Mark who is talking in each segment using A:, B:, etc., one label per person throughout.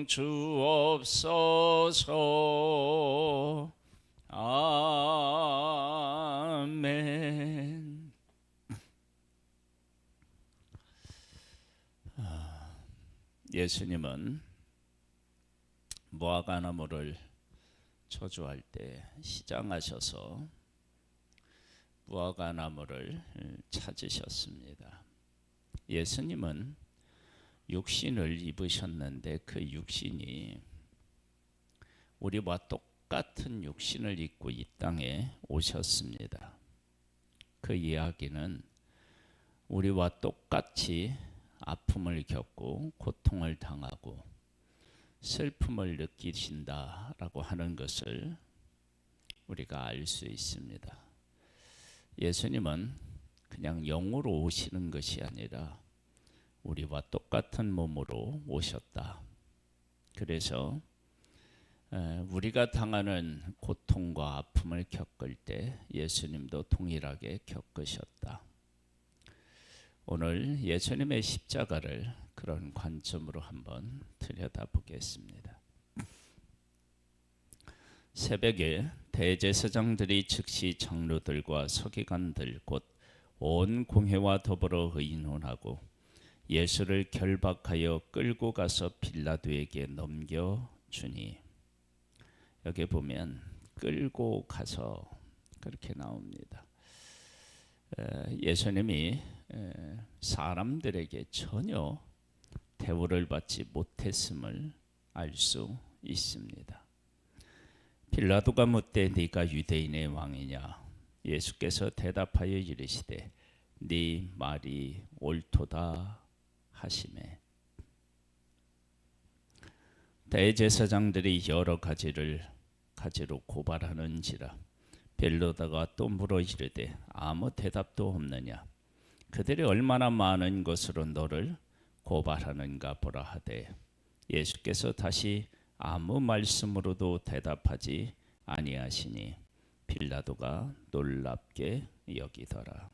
A: 주옵소서. 아멘. 예수님은 무화과나무를 초주할 때 시장하셔서 무화과나무를 찾으셨습니다. 예수님은 육신을 입으셨는데 그 육신이 우리와 똑같은 육신을 입고 이 땅에 오셨습니다. 그 이야기는 우리와 똑같이 아픔을 겪고 고통을 당하고 슬픔을 느끼신다라고 하는 것을 우리가 알 수 있습니다. 예수님은 그냥 영으로 오시는 것이 아니라 우리와 똑같은 몸으로 오셨다. 그래서 우리가 당하는 고통과 아픔을 겪을 때 예수님도 동일하게 겪으셨다. 오늘 예수님의 십자가를 그런 관점으로 한번 들여다보겠습니다. 새벽에 대제사장들이 즉시 장로들과 서기관들 곧 온 공회와 더불어 의논하고 예수를 결박하여 끌고 가서 빌라도에게 넘겨주니, 여기 보면 끌고 가서 그렇게 나옵니다. 예수님이 사람들에게 전혀 대우를 받지 못했음을 알 수 있습니다. 빌라도가 묻되 네가 유대인의 왕이냐? 예수께서 대답하여 이르시되 네 말이 옳도다 하시매, 대제사장들이 여러 가지로 고발하는지라 빌라도가 또 물어 이르되 아무 대답도 없느냐? 그들이 얼마나 많은 것으로 너를 고발하는가 보라 하되, 예수께서 다시 아무 말씀으로도 대답하지 아니하시니 빌라도가 놀랍게 여기더라.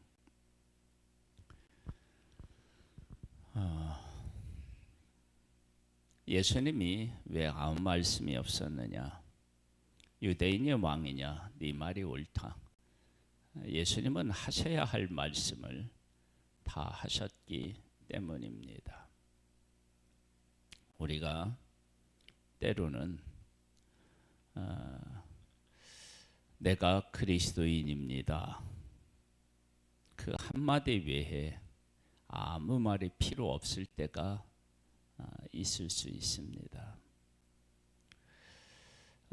A: 예수님이 왜 아무 말씀이 없었느냐? 유대인의 왕이냐? 네 말이 옳다. 예수님은 하셔야 할 말씀을 다 하셨기 때문입니다. 우리가 때로는 내가 그리스도인입니다, 그 한마디 외에 아무 말이 필요 없을 때가 있을 수 있습니다.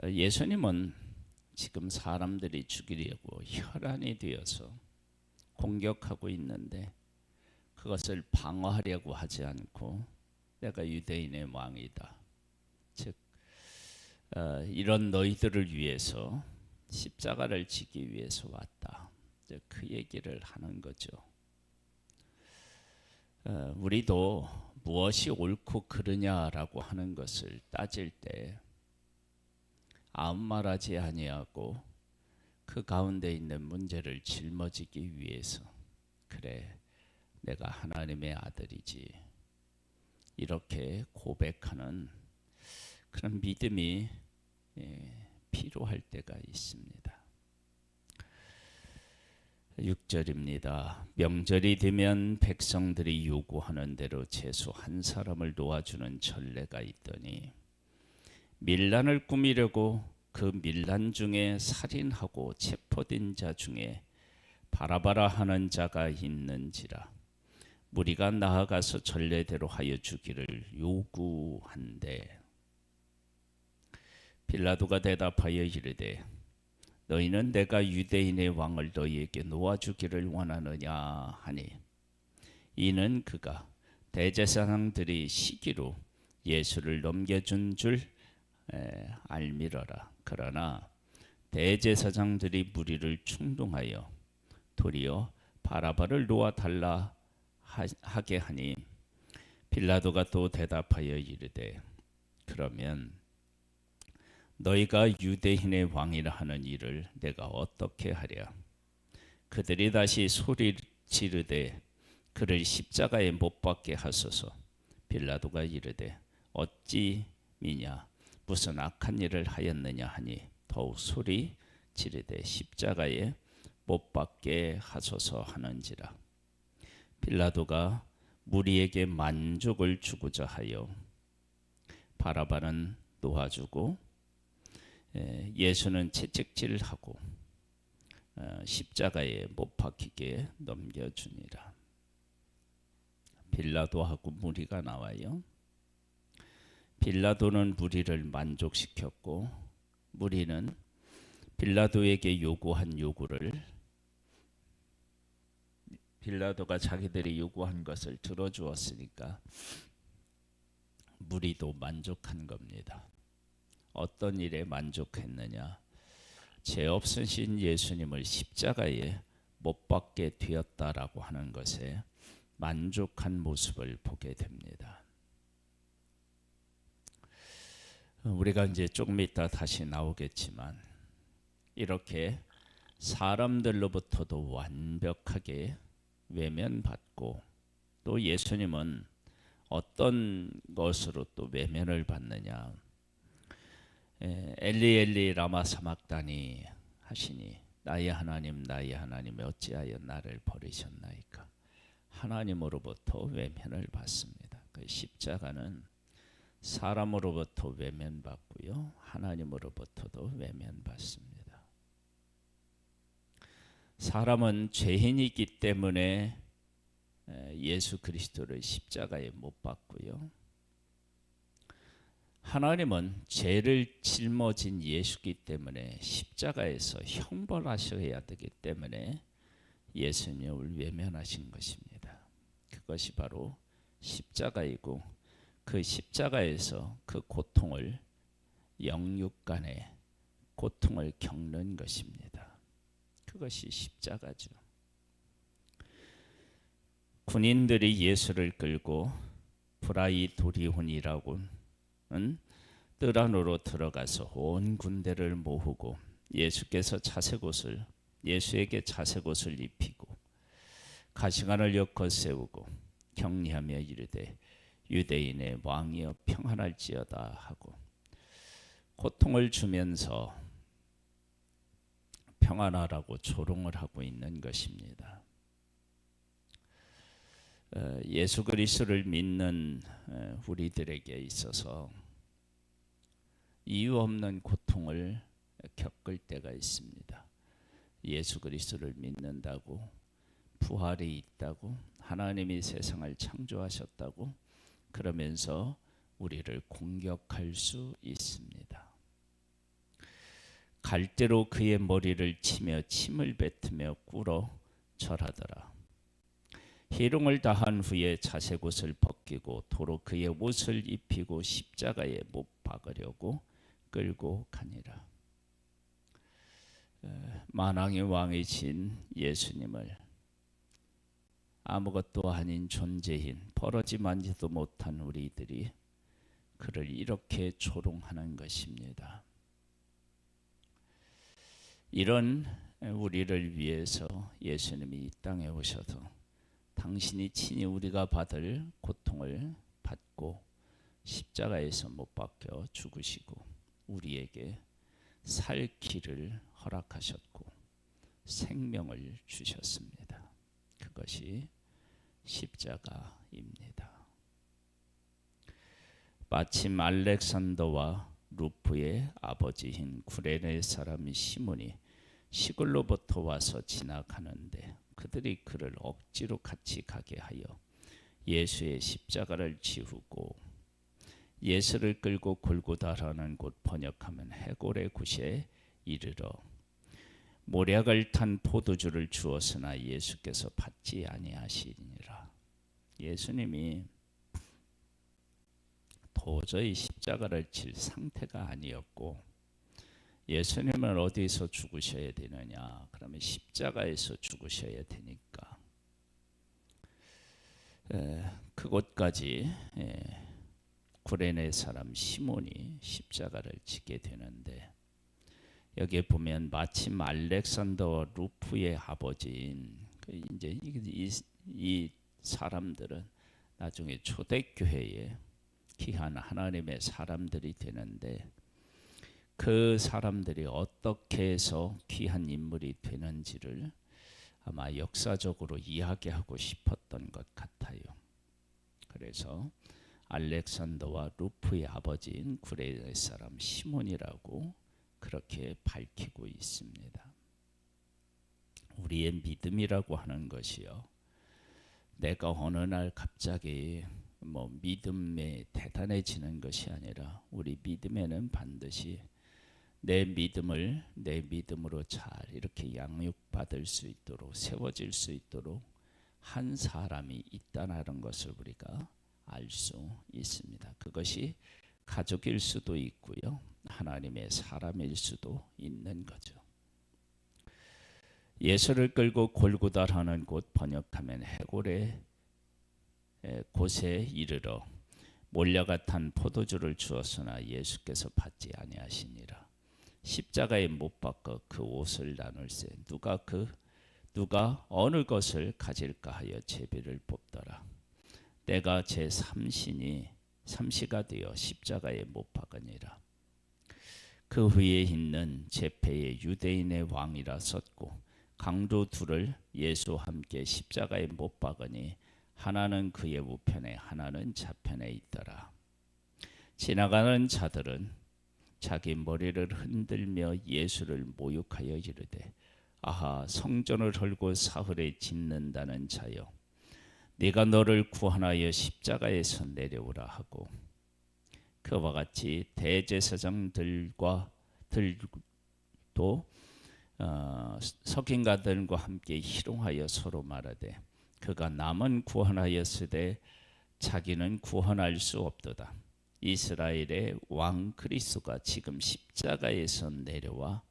A: 예수님은 지금 사람들이 죽이려고 혈안이 되어서 공격하고 있는데 그것을 방어하려고 하지 않고 내가 유대인의 왕이다, 즉 이런 너희들을 위해서 십자가를 지기 위해서 왔다, 그 얘기를 하는 거죠. 우리도 무엇이 옳고 그르냐라고 하는 것을 따질 때 아무 말하지 아니하고 그 가운데 있는 문제를 짊어지기 위해서, 그래 내가 하나님의 아들이지, 이렇게 고백하는 그런 믿음이 필요할 때가 있습니다. 6절입니다. 명절이 되면 백성들이 요구하는 대로 죄수 한 사람을 놓아주는 전례가 있더니 밀란을 꾸미려고 그 밀란 중에 살인하고 체포된 자 중에 바라바라 하는 자가 있는지라 무리가 나아가서 전례대로 하여 주기를 요구한대. 빌라도가 대답하여 이르되 너희는 내가 유대인의 왕을 너희에게 놓아주기를 원하느냐 하니, 이는 그가 대제사장들이 시기로 예수를 넘겨준 줄 알미러라. 그러나 대제사장들이 무리를 충동하여 도리어 바라바를 놓아달라 하게 하니, 빌라도가 또 대답하여 이르되 그러면 너희가 유대인의 왕이라 하는 일을 내가 어떻게 하랴? 그들이 다시 소리 지르되 그를 십자가에 못 박게 하소서. 빌라도가 이르되 어찌 사람이냐 무슨 악한 일을 하였느냐 하니 더욱 소리 지르되 십자가에 못 박게 하소서 하는지라. 빌라도가 무리에게 만족을 주고자 하여 바라바는 놓아주고 예수는 채찍질하고 십자가에 못 박히게 넘겨주니라. 빌라도하고 무리가 나와요. 빌라도는 무리를 만족시켰고 무리는 빌라도에게 요구한 요구를 빌라도가 자기들이 요구한 것을 들어주었으니까 무리도 만족한 겁니다. 어떤 일에 만족했느냐? 죄 없으신 예수님을 십자가에 못 박게 되었다라고 하는 것에 만족한 모습을 보게 됩니다. 우리가 이제 조금 이따 다시 나오겠지만 이렇게 사람들로부터도 완벽하게 외면받고 또 예수님은 어떤 것으로 또 외면을 받느냐? 엘리 엘리 라마 사막다니 하시니 나의 하나님 어찌하여 나를 버리셨나이까? 하나님으로부터 외면을 받습니다. 그 십자가는 사람으로부터 외면받고요, 하나님으로부터도 외면받습니다. 사람은 죄인이기 때문에 예수 그리스도를 십자가에 못 박고요, 하나님은 죄를 짊어진 예수기 때문에 십자가에서 형벌하셔야 되기 때문에 예수님을 외면하신 것입니다. 그것이 바로 십자가이고 그 십자가에서 그 고통을 영육간의 고통을 겪는 것입니다. 그것이 십자가죠. 군인들이 예수를 끌고 브라이도리온이라고는 뜰 안으로 들어가서 온 군대를 모으고 예수에게 자색옷을 입히고 가시관을 엮어 세우고 격리하며 이르되 유대인의 왕이여 평안할지어다 하고 고통을 주면서 평안하라고 조롱을 하고 있는 것입니다. 예수 그리스도를 믿는 우리들에게 있어서 이유 없는 고통을 겪을 때가 있습니다. 예수 그리스도를 믿는다고, 부활이 있다고, 하나님이 세상을 창조하셨다고 그러면서 우리를 공격할 수 있습니다. 갈대로 그의 머리를 치며 침을 뱉으며 꿇어 절하더라. 희롱을 다한 후에 자색옷을 벗기고 도로 그의 옷을 입히고 십자가에 못 박으려고 끌고 가니라. 만왕의 왕이신 예수님을 아무것도 아닌 존재인 벌어지만지도 못한 우리들이 그를 이렇게 조롱하는 것입니다. 이런 우리를 위해서 예수님이 이 땅에 오셔서 당신이 친히 우리가 받을 고통을 받고 십자가에서 못 박혀 죽으시고 우리에게 살 길을 허락하셨고 생명을 주셨습니다. 그것이 십자가입니다. 마침 알렉산더와 루프의 아버지인 구레네 사람 시몬이 시골로부터 와서 지나가는데 그들이 그를 억지로 같이 가게 하여 예수의 십자가를 지우고 예수를 끌고 골고다라는 곳 번역하면 해골의 굿에 이르러 모략을 탄 포도주를 주었으나 예수께서 받지 아니하시니라. 예수님이 도저히 십자가를 칠 상태가 아니었고 예수님은 어디서 죽으셔야 되느냐? 그러면 십자가에서 죽으셔야 되니까 그곳까지 구레네 사람 시몬이 십자가를 지게 되는데 여기에 보면 마침 알렉산더와 루프의 아버지인 이제 이 사람들은 나중에 초대교회에 귀한 하나님의 사람들이 되는데 그 사람들이 어떻게 해서 귀한 인물이 되는지를 아마 역사적으로 이야기하고 싶었던 것 같아요. 그래서 알렉산더와 루프의 아버지인 구레네 사람 시몬이라고 그렇게 밝히고 있습니다. 우리의 믿음이라고 하는 것이요, 내가 어느 날 갑자기 믿음에 대단해지는 것이 아니라 우리 믿음에는 반드시 내 믿음을 내 믿음으로 잘 이렇게 양육받을 수 있도록 세워질 수 있도록 한 사람이 있다는 것을 우리가 알 수 있습니다. 그것이 가족일 수도 있고요, 하나님의 사람일 수도 있는 거죠. 예수를 끌고 골고다라는 곳, 번역하면 해골의 곳에 이르러 몰려가 탄 포도주를 주었으나 예수께서 받지 아니하시니라. 십자가에 못 박아 그 옷을 나눌세 누가 어느 것을 가질까 하여 제비를 뽑더라. 내가 제 삼시가 되어 십자가에 못 박으니라. 그 위에 있는 제패의 유대인의 왕이라 썼고 강도 둘을 예수와 함께 십자가에 못 박으니 하나는 그의 우편에 하나는 좌편에 있더라. 지나가는 자들은 자기 머리를 흔들며 예수를 모욕하여 이르되, 아하, 성전을 헐고 사흘에 짓는다는 자여, 네가 너를 구원하여 십자가에서 내려오라 하고, 그와 같이 대제사장들과 들도 석인가들과 함께 희롱하여 서로 말하되, 그가 남은 구원하였으되 자기는 구원할 수 없도다. 이스라엘의 왕 그리스도가 지금 십자가에서 내려와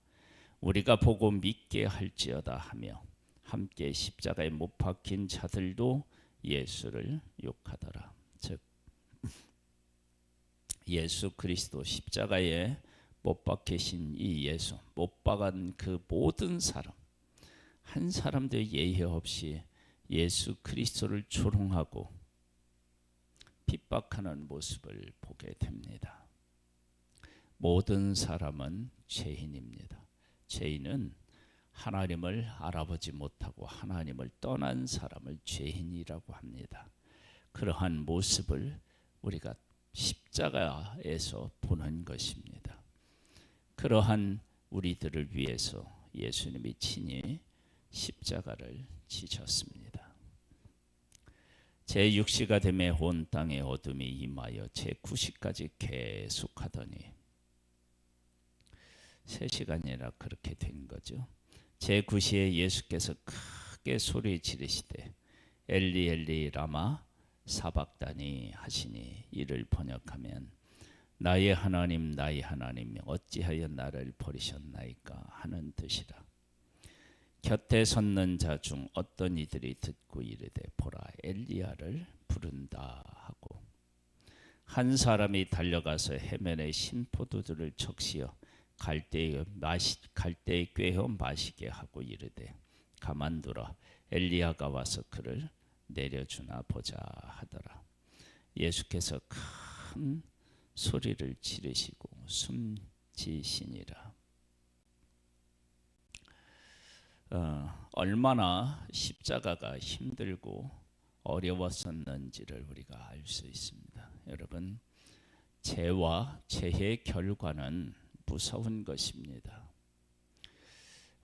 A: 우리가 보고 믿게 할지어다 하며 함께 십자가에 못 박힌 자들도 예수를 욕하더라. 즉 예수 그리스도 십자가에 못 박히신 이 예수, 못 박은 그 모든 사람, 한 사람도 예외 없이 예수 그리스도를 조롱하고 핍박하는 모습을 보게 됩니다. 모든 사람은 죄인입니다. 죄인은 하나님을 알아보지 못하고 하나님을 떠난 사람을 죄인이라고 합니다. 그러한 모습을 우리가 십자가에서 보는 것입니다. 그러한 우리들을 위해서 예수님이 친히 십자가를 지셨습니다. 제6시가 되매 온 땅에 어둠이 임하여 제9시까지 계속하더니 3시간이라 그렇게 된 거죠. 제9시에 예수께서 크게 소리 지르시되 엘리 엘리 라마 사박다니 하시니, 이를 번역하면 나의 하나님 어찌하여 나를 버리셨나이까 하는 뜻이라. 곁에 섰는 자 중 어떤 이들이 듣고 이르되, 보라, 엘리야를 부른다 하고, 한 사람이 달려가서 해면에 신포도주를 적시어 갈대에 꿰어 마시게 하고 이르되, 가만두라, 엘리야가 와서 그를 내려주나 보자 하더라. 예수께서 큰 소리를 지르시고 숨지시니라. 얼마나 십자가가 힘들고 어려웠었는지를 우리가 알 수 있습니다. 여러분, 죄와 죄의 결과는 무서운 것입니다.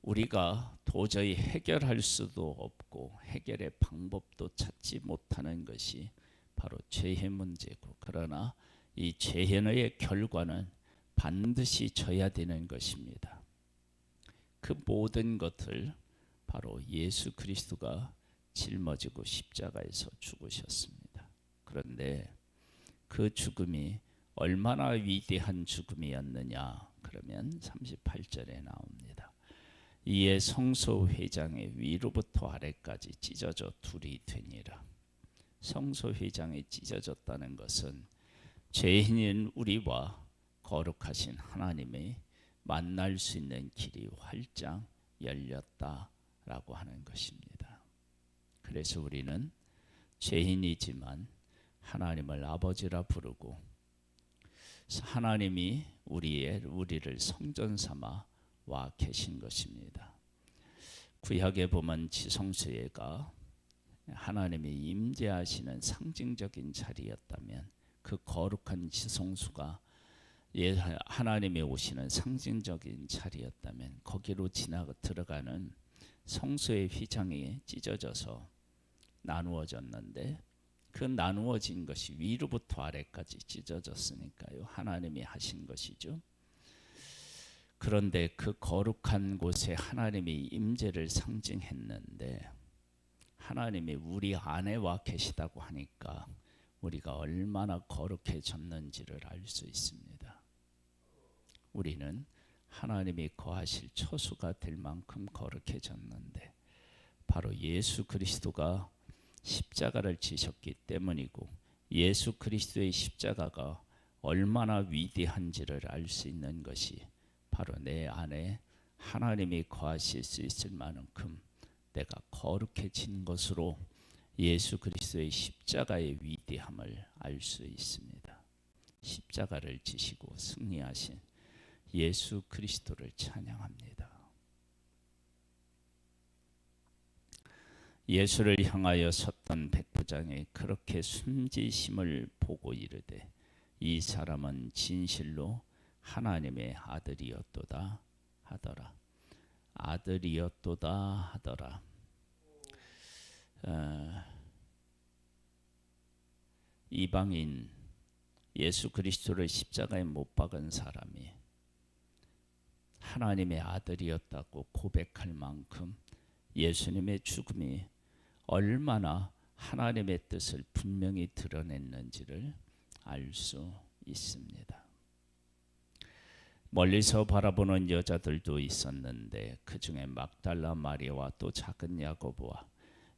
A: 우리가 도저히 해결할 수도 없고 해결의 방법도 찾지 못하는 것이 바로 죄의 문제고, 그러나 이 죄의 결과는 반드시 져야 되는 것입니다. 그 모든 것을 바로 예수 그리스도가 짊어지고 십자가에서 죽으셨습니다. 그런데 그 죽음이 얼마나 위대한 죽음이었느냐, 그러면 38절에 나옵니다. 이에 성소회장의 위로부터 아래까지 찢어져 둘이 되니라. 성소회장이 찢어졌다는 것은 죄인인 우리와 거룩하신 하나님의 만날 수 있는 길이 활짝 열렸다라고 하는 것입니다. 그래서 우리는 죄인이지만 하나님을 아버지라 부르고 하나님이 우리를 성전 삼아 와 계신 것입니다. 구약에 보면 지성소가 하나님이 임재하시는 상징적인 자리였다면, 그 거룩한 지성소가 하나님이 오시는 상징적인 자리였다면, 거기로 들어가는 성소의 휘장이 찢어져서 나누어졌는데, 그 나누어진 것이 위로부터 아래까지 찢어졌으니까요, 하나님이 하신 것이죠. 그런데 그 거룩한 곳에 하나님이 임재를 상징했는데, 하나님이 우리 안에 와 계시다고 하니까 우리가 얼마나 거룩해졌는지를 알 수 있습니다. 우리는 하나님이 거하실 처소가 될 만큼 거룩해졌는데, 바로 예수 그리스도가 십자가를 지셨기 때문이고, 예수 그리스도의 십자가가 얼마나 위대한지를 알 수 있는 것이 바로 내 안에 하나님이 거하실 수 있을 만큼 내가 거룩해진 것으로 예수 그리스도의 십자가의 위대함을 알 수 있습니다. 십자가를 지시고 승리하신 예수 그리스도를 찬양합니다. 예수를 향하여 섰던 백부장이 그렇게 숨지심을 보고 이르되, 이 사람은 진실로 하나님의 아들이었도다 하더라. 아들이었도다 하더라. 이방인 예수 그리스도를 십자가에 못 박은 사람이 하나님의 아들이었다고 고백할 만큼 예수님의 죽음이 얼마나 하나님의 뜻을 분명히 드러냈는지를 알 수 있습니다. 멀리서 바라보는 여자들도 있었는데, 그 중에 막달라 마리아와 또 작은 야고보와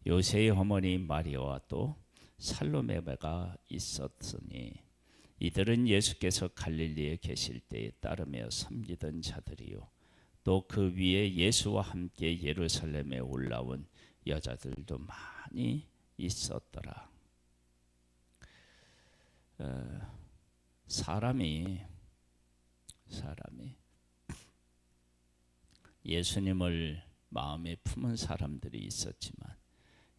A: 요새의 어머니 마리아와 또 살로메가 있었으니, 이들은 예수께서 갈릴리에 계실 때에 따르며 섬기던 자들이요, 또 그 위에 예수와 함께 예루살렘에 올라온 여자들도 많이 있었더라. 사람이 예수님을 마음에 품은 사람들이 있었지만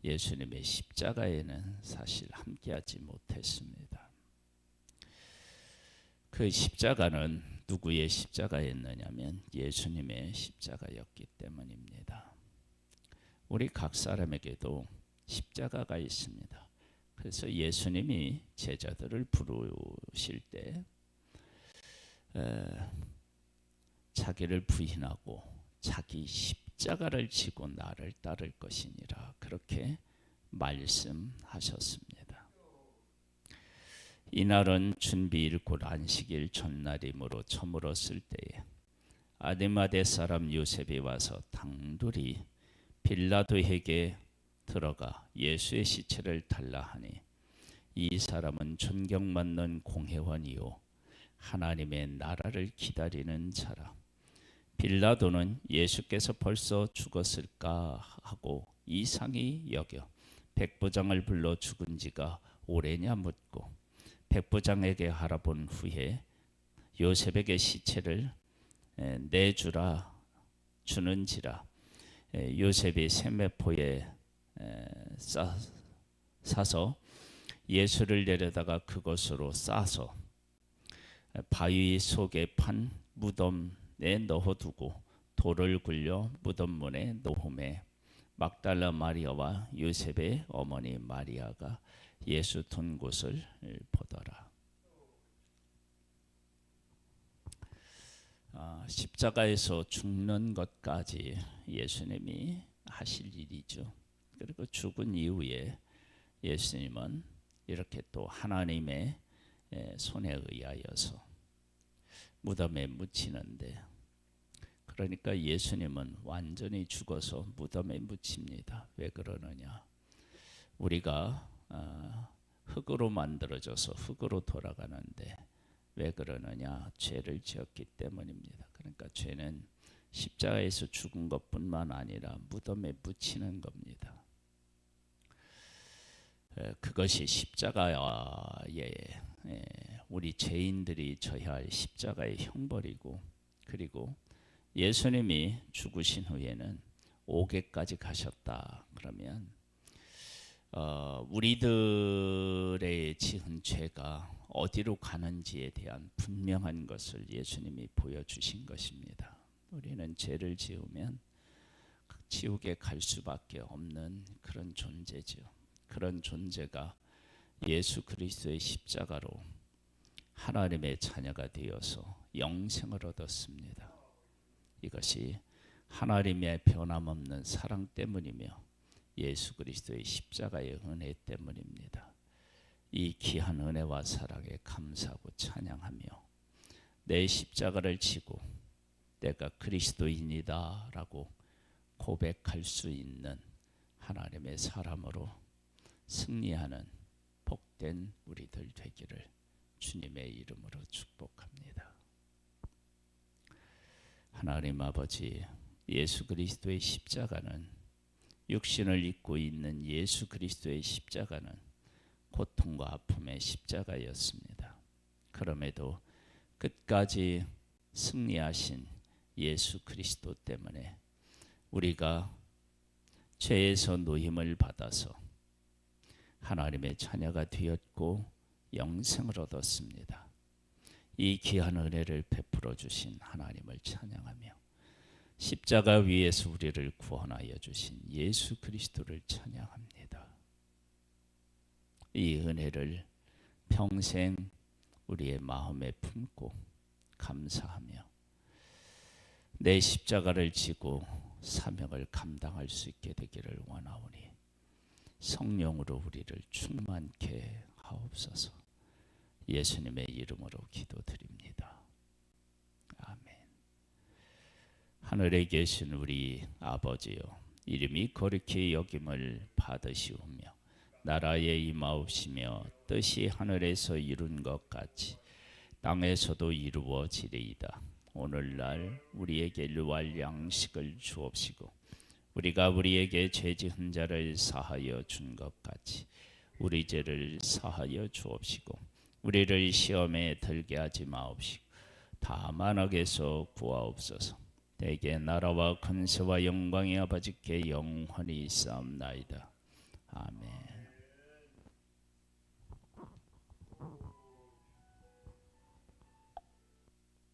A: 예수님의 십자가에는 사실 함께하지 못했습니다. 그 십자가는 누구의 십자가였느냐면 예수님의 십자가였기 때문입니다. 우리 각 사람에게도 십자가가 있습니다. 그래서 예수님이 제자들을 부르실 때 자기를 부인하고 자기 십자가를 지고 나를 따를 것이니라, 그렇게 말씀하셨습니다. 이날은 준비일 곧 안식일 전날이므로 저물었을 때에 아리마대 사람 요셉이 와서 당돌이 빌라도에게 들어가 예수의 시체를 달라 하니, 이 사람은 존경받는 공회원이요 하나님의 나라를 기다리는 자라. 빌라도는 예수께서 벌써 죽었을까 하고 이상히 여겨 백부장을 불러 죽은 지가 오래냐 묻고, 백부장에게 알아본 후에 요셉에게 시체를 주는지라. 요셉이 세메포에 사서 예수를 내려다가 그것으로 싸서 바위 속에 판 무덤에 넣어두고 돌을 굴려 무덤 문에 놓음에 막달라 마리아와 요셉의 어머니 마리아가 예수 둔 곳을 보더라. 십자가에서 죽는 것까지 예수님이 하실 일이죠. 그리고 죽은 이후에 예수님은 이렇게 또 하나님의 손에 의하여서 무덤에 묻히는데, 그러니까 예수님은 완전히 죽어서 무덤에 묻힙니다. 왜 그러느냐? 우리가 흙으로 만들어져서 흙으로 돌아가는데 왜 그러느냐? 죄를 지었기 때문입니다. 그러니까 죄는 십자가에서 죽은 것뿐만 아니라 무덤에 묻히는 겁니다. 그것이 십자가의 우리 죄인들이 져야 할 십자가의 형벌이고, 그리고 예수님이 죽으신 후에는 옥에까지 가셨다. 그러면 우리들의 지은 죄가 어디로 가는지에 대한 분명한 것을 예수님이 보여주신 것입니다. 우리는 죄를 지으면 지옥에 갈 수밖에 없는 그런 존재죠. 그런 존재가 예수 그리스도의 십자가로 하나님의 자녀가 되어서 영생을 얻었습니다. 이것이 하나님의 변함없는 사랑 때문이며 예수 그리스도의 십자가의 은혜 때문입니다. 이 귀한 은혜와 사랑에 감사하고 찬양하며 내 십자가를 지고 내가 그리스도인이다 라고 고백할 수 있는 하나님의 사람으로 승리하는 복된 우리들 되기를 주님의 이름으로 축복합니다. 하나님 아버지, 예수 그리스도의 십자가는, 육신을 입고 있는 예수 그리스도의 십자가는 고통과 아픔의 십자가였습니다. 그럼에도 끝까지 승리하신 예수 그리스도 때문에 우리가 죄에서 노임을 받아서 하나님의 자녀가 되었고 영생을 얻었습니다. 이 귀한 은혜를 베풀어 주신 하나님을 찬양하며 십자가 위에서 우리를 구원하여 주신 예수 그리스도를 찬양합니다. 이 은혜를 평생 우리의 마음에 품고 감사하며 내 십자가를 지고 사명을 감당할 수 있게 되기를 원하오니 성령으로 우리를 충만케 하옵소서. 예수님의 이름으로 기도드립니다. 아멘. 하늘에 계신 우리 아버지여, 이름이 거룩히 여김을 받으시오며 나라에 임하옵시며 뜻이 하늘에서 이룬 것 같이 땅에서도 이루어지리이다. 오늘날 우리에게 일용할 양식을 주옵시고 우리가 우리에게 죄 지은 자를 사하여 준 것 같이 우리 죄를 사하여 주옵시고 우리를 시험에 들게 하지 마옵시고 다만 악에서 구하옵소서. 대개 나라와 권세와 영광이 아버지께 영원히 있사옵나이다. 아멘.